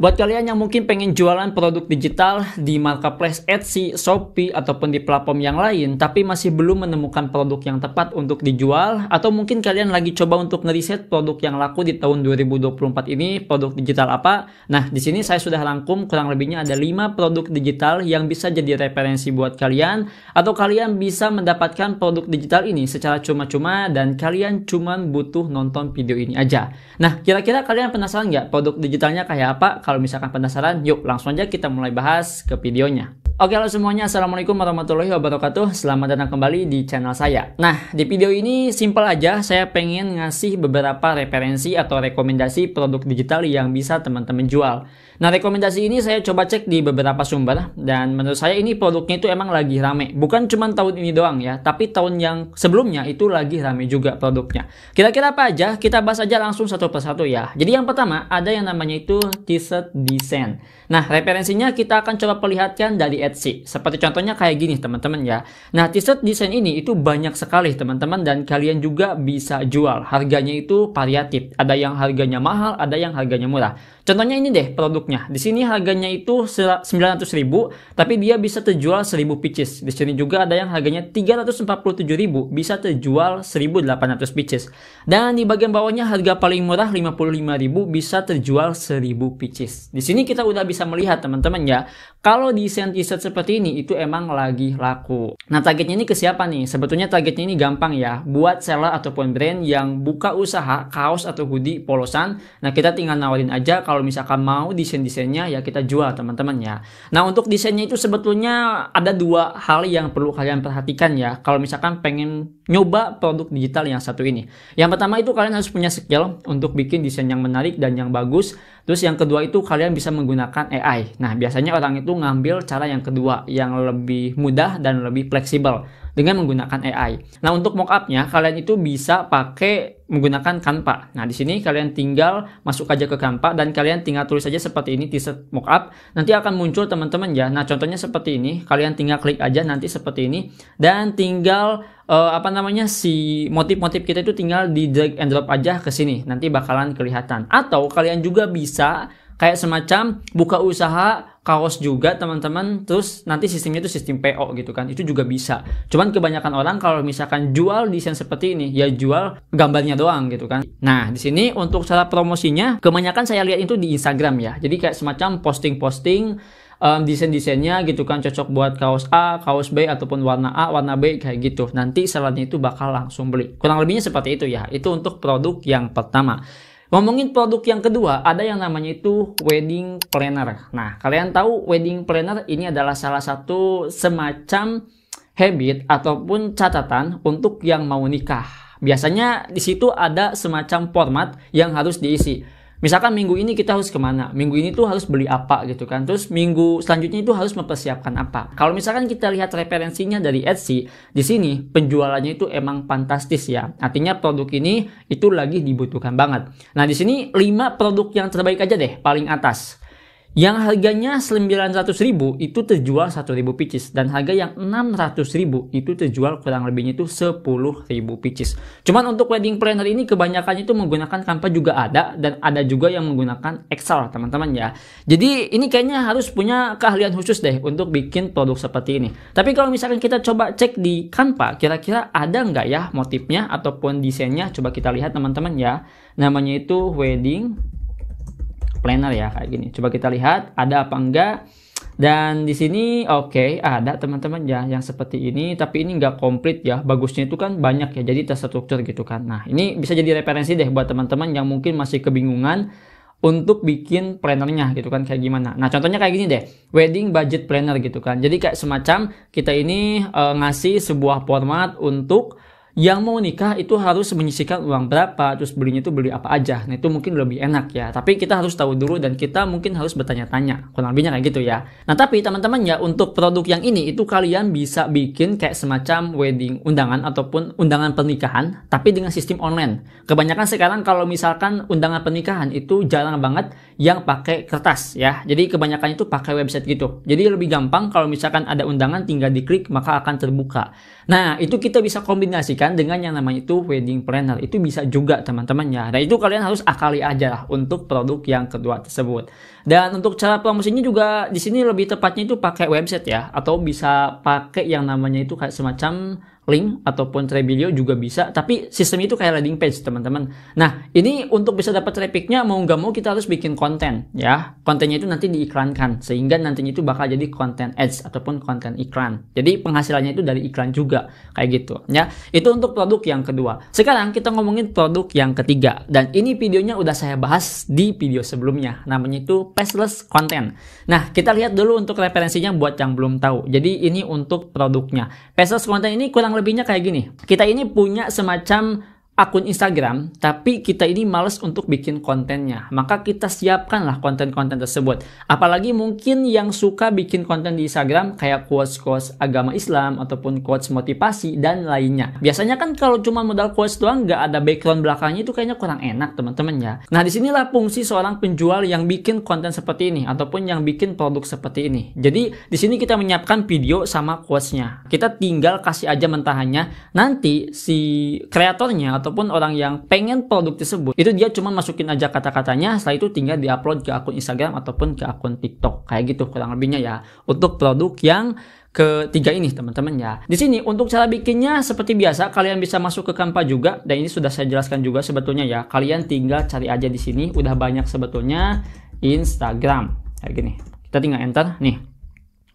Buat kalian yang mungkin pengen jualan produk digital di marketplace Etsy, Shopee, ataupun di platform yang lain, tapi masih belum menemukan produk yang tepat untuk dijual, atau mungkin kalian lagi coba untuk ngeriset produk yang laku di tahun 2024 ini, produk digital apa? Nah, di sini saya sudah rangkum kurang lebihnya ada 5 produk digital yang bisa jadi referensi buat kalian, atau kalian bisa mendapatkan produk digital ini secara cuma-cuma dan kalian cuman butuh nonton video ini aja. Nah, kira-kira kalian penasaran nggak produk digitalnya kayak apa? Kalau misalkan penasaran, yuk langsung aja kita mulai bahas ke videonya. Oke, halo semuanya, assalamualaikum warahmatullahi wabarakatuh. Selamat datang kembali di channel saya. Nah, di video ini simple aja, saya pengen ngasih beberapa referensi atau rekomendasi produk digital yang bisa teman-teman jual. Nah, rekomendasi ini saya coba cek di beberapa sumber, dan menurut saya ini produknya itu emang lagi rame. Bukan cuma tahun ini doang ya, tapi tahun yang sebelumnya itu lagi rame juga produknya. Kira-kira apa aja? Kita bahas aja langsung satu persatu ya. Jadi yang pertama, ada yang namanya itu T-shirt design. Nah, referensinya kita akan coba perlihatkan dari Etsy. Seperti contohnya kayak gini teman-teman ya. Nah, T-shirt design ini itu banyak sekali teman-teman, dan kalian juga bisa jual. Harganya itu variatif. Ada yang harganya mahal, ada yang harganya murah. Contohnya ini deh produknya. Di sini harganya itu 900.000, tapi dia bisa terjual 1000 pieces. Di sini juga ada yang harganya 347.000, bisa terjual 1800 pieces. Dan di bagian bawahnya harga paling murah 55.000, bisa terjual 1000 pieces. Di sini kita udah bisa melihat teman-teman ya, kalau desain t-shirt seperti ini itu emang lagi laku. Nah, targetnya ini ke siapa nih? Sebetulnya targetnya ini gampang ya, buat seller ataupun brand yang buka usaha kaos atau hoodie polosan. Nah, kita tinggal nawarin aja kalau misalkan mau desain-desainnya ya kita jual teman-teman ya. Nah, untuk desainnya itu sebetulnya ada 2 hal yang perlu kalian perhatikan ya, kalau misalkan pengen nyoba produk digital yang satu ini. Yang pertama itu kalian harus punya skill untuk bikin desain yang menarik dan yang bagus. Terus yang kedua itu kalian bisa menggunakan AI. Nah, biasanya orang itu ngambil cara yang kedua, yang lebih mudah dan lebih fleksibel dengan menggunakan AI. Nah, untuk mockupnya kalian itu bisa pakai menggunakan Canva. Nah, di sini kalian tinggal masuk aja ke Canva dan kalian tinggal tulis aja seperti ini, t-shirt mockup. Nanti akan muncul teman-teman ya. Nah, contohnya seperti ini. Kalian tinggal klik aja nanti seperti ini dan tinggal si motif-motif kita itu tinggal di drag and drop aja ke sini. Nanti bakalan kelihatan. Atau kalian juga bisa kayak semacam buka usaha kaos juga teman-teman, terus nanti sistemnya itu sistem PO gitu kan, itu juga bisa. Cuman kebanyakan orang kalau misalkan jual desain seperti ini ya jual gambarnya doang gitu kan. Nah, di sini untuk cara promosinya kebanyakan saya lihat itu di Instagram ya, jadi kayak semacam posting-posting desain-desainnya gitu kan, cocok buat kaos A, kaos B, ataupun warna A, warna B kayak gitu. Nanti sellernya itu bakal langsung beli. Kurang lebihnya seperti itu ya. Itu untuk produk yang pertama. Ngomongin produk yang kedua, ada yang namanya itu wedding planner. Nah, kalian tahu wedding planner ini adalah salah satu semacam habit ataupun catatan untuk yang mau nikah. Biasanya di situ ada semacam format yang harus diisi. Misalkan minggu ini kita harus kemana, minggu ini tuh harus beli apa gitu kan, terus minggu selanjutnya itu harus mempersiapkan apa. Kalau misalkan kita lihat referensinya dari Etsy, di sini penjualannya itu emang fantastis ya. Artinya produk ini itu lagi dibutuhkan banget. Nah, di sini 5 produk yang terbaik aja deh, paling atas. Yang harganya 900.000 itu terjual 1.000 pieces, dan harga yang 600.000 itu terjual kurang lebihnya itu 10.000 pieces. Cuman untuk wedding planner ini kebanyakan itu menggunakan Canva juga ada, dan ada juga yang menggunakan Excel teman-teman ya. Jadi ini kayaknya harus punya keahlian khusus deh untuk bikin produk seperti ini. Tapi kalau misalkan kita coba cek di Canva, kira-kira ada nggak ya motifnya ataupun desainnya? Coba kita lihat teman-teman ya. Namanya itu wedding planner ya, kayak gini. Coba kita lihat ada apa enggak. Dan di sini oke, ada teman-teman ya yang seperti ini, tapi ini enggak komplit ya. Bagusnya itu kan banyak ya, jadi terstruktur gitu kan. Nah, ini bisa jadi referensi deh buat teman-teman yang mungkin masih kebingungan untuk bikin plannernya gitu kan, kayak gimana. Nah, contohnya kayak gini deh, wedding budget planner gitu kan. Jadi kayak semacam kita ini ngasih sebuah format untuk yang mau nikah itu harus menyisihkan uang berapa, terus belinya itu beli apa aja. Nah, itu mungkin lebih enak ya. Tapi kita harus tahu dulu dan kita mungkin harus bertanya-tanya. Kurang lebihnya kayak gitu ya. Nah, tapi teman-teman ya, untuk produk yang ini itu kalian bisa bikin kayak semacam wedding undangan ataupun undangan pernikahan, tapi dengan sistem online. Kebanyakan sekarang kalau misalkan undangan pernikahan itu jarang banget yang pakai kertas ya. Jadi kebanyakan itu pakai website gitu. Jadi lebih gampang kalau misalkan ada undangan tinggal diklik maka akan terbuka. Nah, itu kita bisa kombinasikan dengan yang namanya itu wedding planner. Itu bisa juga teman-teman ya. Nah, itu kalian harus akali aja lah untuk produk yang kedua tersebut. Dan untuk cara promosinya juga di sini lebih tepatnya itu pakai website ya, atau bisa pakai yang namanya itu kayak semacam link ataupun Trebelio juga bisa, tapi sistem itu kayak landing page teman-teman. Nah, ini untuk bisa dapat trafficnya mau nggak mau kita harus bikin konten ya. Kontennya itu nanti diiklankan sehingga nantinya itu bakal jadi konten ads ataupun konten iklan. Jadi penghasilannya itu dari iklan juga kayak gitu ya. Itu untuk produk yang kedua. Sekarang kita ngomongin produk yang ketiga, dan ini videonya udah saya bahas di video sebelumnya. Namanya itu faceless content. Nah, kita lihat dulu untuk referensinya buat yang belum tahu. Jadi ini untuk produknya. Faceless content ini kurang lebihnya kayak gini. Kita ini punya semacam akun Instagram, tapi kita ini males untuk bikin kontennya. Maka kita siapkanlah konten-konten tersebut. Apalagi mungkin yang suka bikin konten di Instagram kayak quotes-quotes agama Islam ataupun quotes motivasi dan lainnya. Biasanya kan kalau cuma modal quotes doang nggak ada background belakangnya itu kayaknya kurang enak teman-teman ya. Nah, disinilah fungsi seorang penjual yang bikin konten seperti ini ataupun yang bikin produk seperti ini. Jadi di sini kita menyiapkan video sama quotesnya. Kita tinggal kasih aja mentahannya. Nanti si kreatornya ataupun orang yang pengen produk tersebut itu dia cuma masukin aja kata-katanya, setelah itu tinggal diupload ke akun Instagram ataupun ke akun TikTok kayak gitu kurang lebihnya ya untuk produk yang ketiga ini teman-teman ya. Di sini untuk cara bikinnya seperti biasa kalian bisa masuk ke Canva juga, dan ini sudah saya jelaskan juga sebetulnya ya. Kalian tinggal cari aja di sini udah banyak sebetulnya Instagram kayak gini. Kita tinggal enter nih.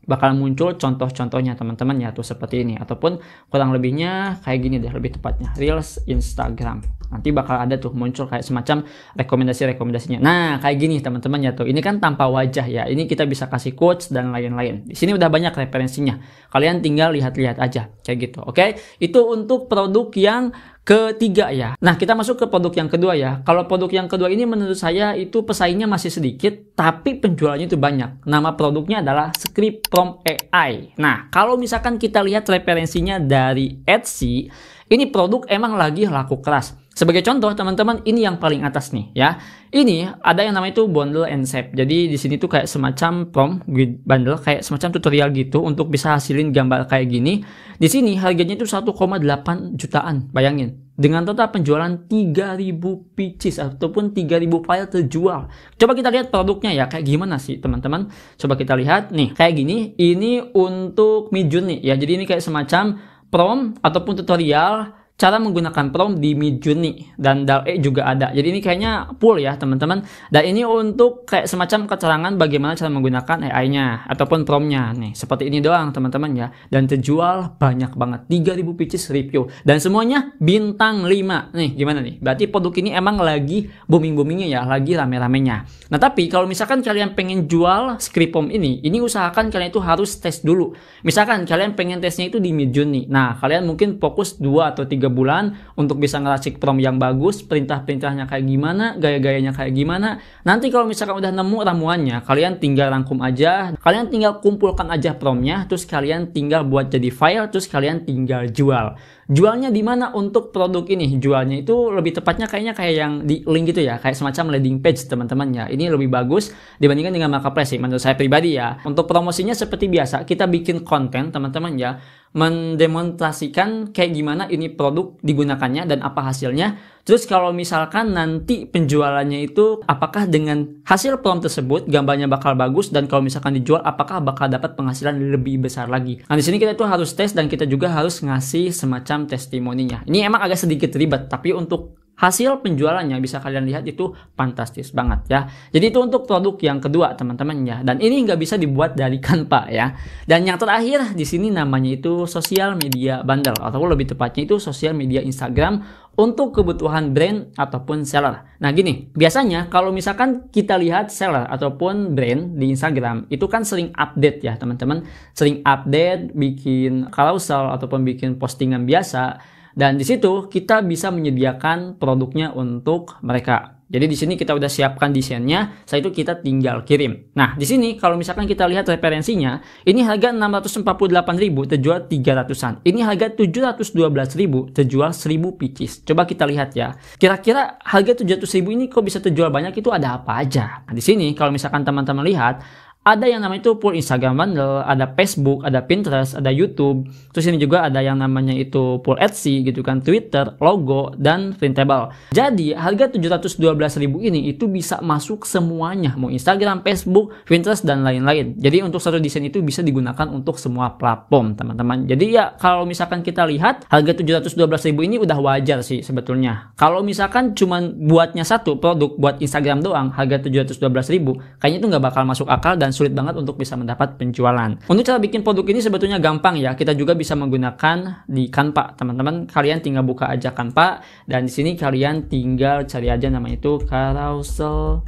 Bakal muncul contoh-contohnya teman-teman ya tuh seperti ini, ataupun kurang lebihnya kayak gini deh lebih tepatnya, Reels Instagram. Nanti bakal ada tuh muncul kayak semacam rekomendasinya. Nah, kayak gini teman-teman ya tuh. Ini kan tanpa wajah ya. Ini kita bisa kasih quotes dan lain-lain. Di sini udah banyak referensinya. Kalian tinggal lihat-lihat aja kayak gitu. Oke? Itu untuk produk yang ketiga ya. Nah, kita masuk ke produk yang kedua ya. Kalau produk yang kedua ini menurut saya itu pesaingnya masih sedikit, tapi penjualannya itu banyak. Nama produknya adalah Script from AI. Nah, kalau misalkan kita lihat referensinya dari Etsy, ini produk emang lagi laku keras. Sebagai contoh teman-teman, ini yang paling atas nih ya. Ini ada yang namanya itu bundle and save. Jadi di sini tuh kayak semacam prompt bundle, kayak semacam tutorial gitu untuk bisa hasilin gambar kayak gini. Di sini harganya itu 1,8 jutaan. Bayangin. Dengan total penjualan 3.000 pieces ataupun 3.000 file terjual. Coba kita lihat produknya ya, kayak gimana sih teman-teman. Coba kita lihat nih, kayak gini. Ini untuk Midjourney ya. Jadi ini kayak semacam prompt ataupun tutorial cara menggunakan prompt di Midjourney, dan DALL-E juga ada. Jadi ini kayaknya full ya teman-teman. Dan ini untuk kayak semacam keterangan bagaimana cara menggunakan AI-nya ataupun prompt-nya nih. Seperti ini doang teman-teman ya. Dan terjual banyak banget, 3.000 pieces review. Dan semuanya bintang 5. Nih gimana nih? Berarti produk ini emang lagi booming-boomingnya ya, lagi rame-ramenya. Nah, tapi kalau misalkan kalian pengen jual script prompt ini usahakan kalian itu harus tes dulu. Misalkan kalian pengen tesnya itu di Midjourney. Nah, kalian mungkin fokus 2 atau 3 bulan untuk bisa ngeracik prompt yang bagus, perintah-perintahnya kayak gimana, gaya-gayanya kayak gimana. Nanti kalau misalkan udah nemu ramuannya, kalian tinggal rangkum aja, kalian tinggal kumpulkan aja promptnya, terus kalian tinggal buat jadi file, terus kalian tinggal jual. Jualnya di mana untuk produk ini? Jualnya itu lebih tepatnya kayaknya kayak yang di link gitu ya, kayak semacam landing page teman-teman ya. Ini lebih bagus dibandingkan dengan marketplace sih menurut saya pribadi ya. Untuk promosinya seperti biasa, kita bikin konten teman-teman ya, mendemonstrasikan kayak gimana ini produk digunakannya dan apa hasilnya. Terus kalau misalkan nanti penjualannya itu apakah dengan hasil prompt tersebut gambarnya bakal bagus, dan kalau misalkan dijual apakah bakal dapat penghasilan lebih besar lagi. Nah, di sini kita itu harus tes dan kita juga harus ngasih semacam testimoninya. Ini emang agak sedikit ribet, tapi untuk hasil penjualannya bisa kalian lihat itu fantastis banget ya. Jadi itu untuk produk yang kedua teman-teman ya. Dan ini nggak bisa dibuat dari Canva ya. Dan yang terakhir di sini namanya itu social media bundle, atau lebih tepatnya itu sosial media Instagram untuk kebutuhan brand ataupun seller. Nah gini, biasanya kalau misalkan kita lihat seller ataupun brand di Instagram itu kan sering update ya teman-teman. Sering update, bikin carousel ataupun bikin postingan biasa. Dan di situ kita bisa menyediakan produknya untuk mereka. Jadi di sini kita udah siapkan desainnya, setelah itu kita tinggal kirim. Nah, di sini kalau misalkan kita lihat referensinya, ini harga 648.000 terjual 300-an. Ini harga 712.000 terjual 1000 pieces. Coba kita lihat ya. Kira-kira harga 700.000 ini kok bisa terjual banyak, itu ada apa aja? Nah, di sini kalau misalkan teman-teman lihat, ada yang namanya itu full Instagram bundle, ada Facebook, ada Pinterest, ada YouTube. Terus ini juga ada yang namanya itu full Etsy gitu kan, Twitter, logo, dan printable. Jadi harga 712.000 ini itu bisa masuk semuanya, mau Instagram, Facebook, Pinterest, dan lain-lain. Jadi untuk satu desain itu bisa digunakan untuk semua platform, teman-teman. Jadi ya kalau misalkan kita lihat harga 712.000 ini udah wajar sih sebetulnya. Kalau misalkan cuman buatnya satu produk buat Instagram doang, harga 712.000, kayaknya itu nggak bakal masuk akal dan sulit banget untuk bisa mendapat penjualan. Untuk cara bikin produk ini sebetulnya gampang ya. Kita juga bisa menggunakan di Canva, teman-teman. Kalian tinggal buka aja Canva dan di sini kalian tinggal cari aja namanya itu carousel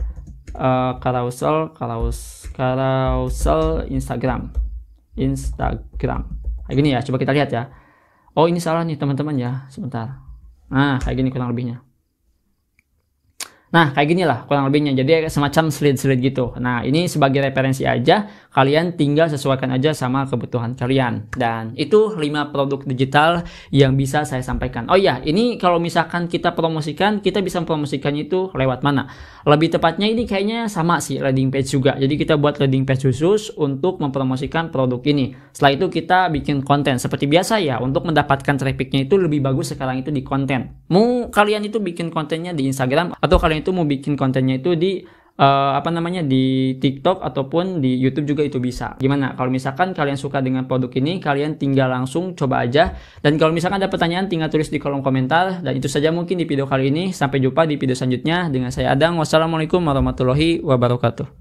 Instagram. Kayak gini ya. Coba kita lihat ya. Oh, ini salah nih teman-teman ya. Sebentar. Nah, kayak gini kurang lebihnya. Nah, kayak gini lah kurang lebihnya. Jadi semacam slide-slide gitu. Nah, ini sebagai referensi aja. Kalian tinggal sesuaikan aja sama kebutuhan kalian. Dan itu 5 produk digital yang bisa saya sampaikan. Oh iya, ini kalau misalkan kita promosikan, kita bisa mempromosikan itu lewat mana? Lebih tepatnya ini kayaknya sama sih, landing page juga. Jadi kita buat landing page khusus untuk mempromosikan produk ini. Setelah itu kita bikin konten. Seperti biasa ya, untuk mendapatkan trafficnya itu lebih bagus sekarang itu di konten. Mau kalian itu bikin kontennya di Instagram, atau kalian itu mau bikin kontennya itu di di TikTok ataupun di YouTube juga itu bisa. Gimana? Kalau misalkan kalian suka dengan produk ini, kalian tinggal langsung coba aja. Dan kalau misalkan ada pertanyaan, tinggal tulis di kolom komentar. Dan itu saja mungkin di video kali ini. Sampai jumpa di video selanjutnya dengan saya Adang. Wassalamualaikum warahmatullahi wabarakatuh.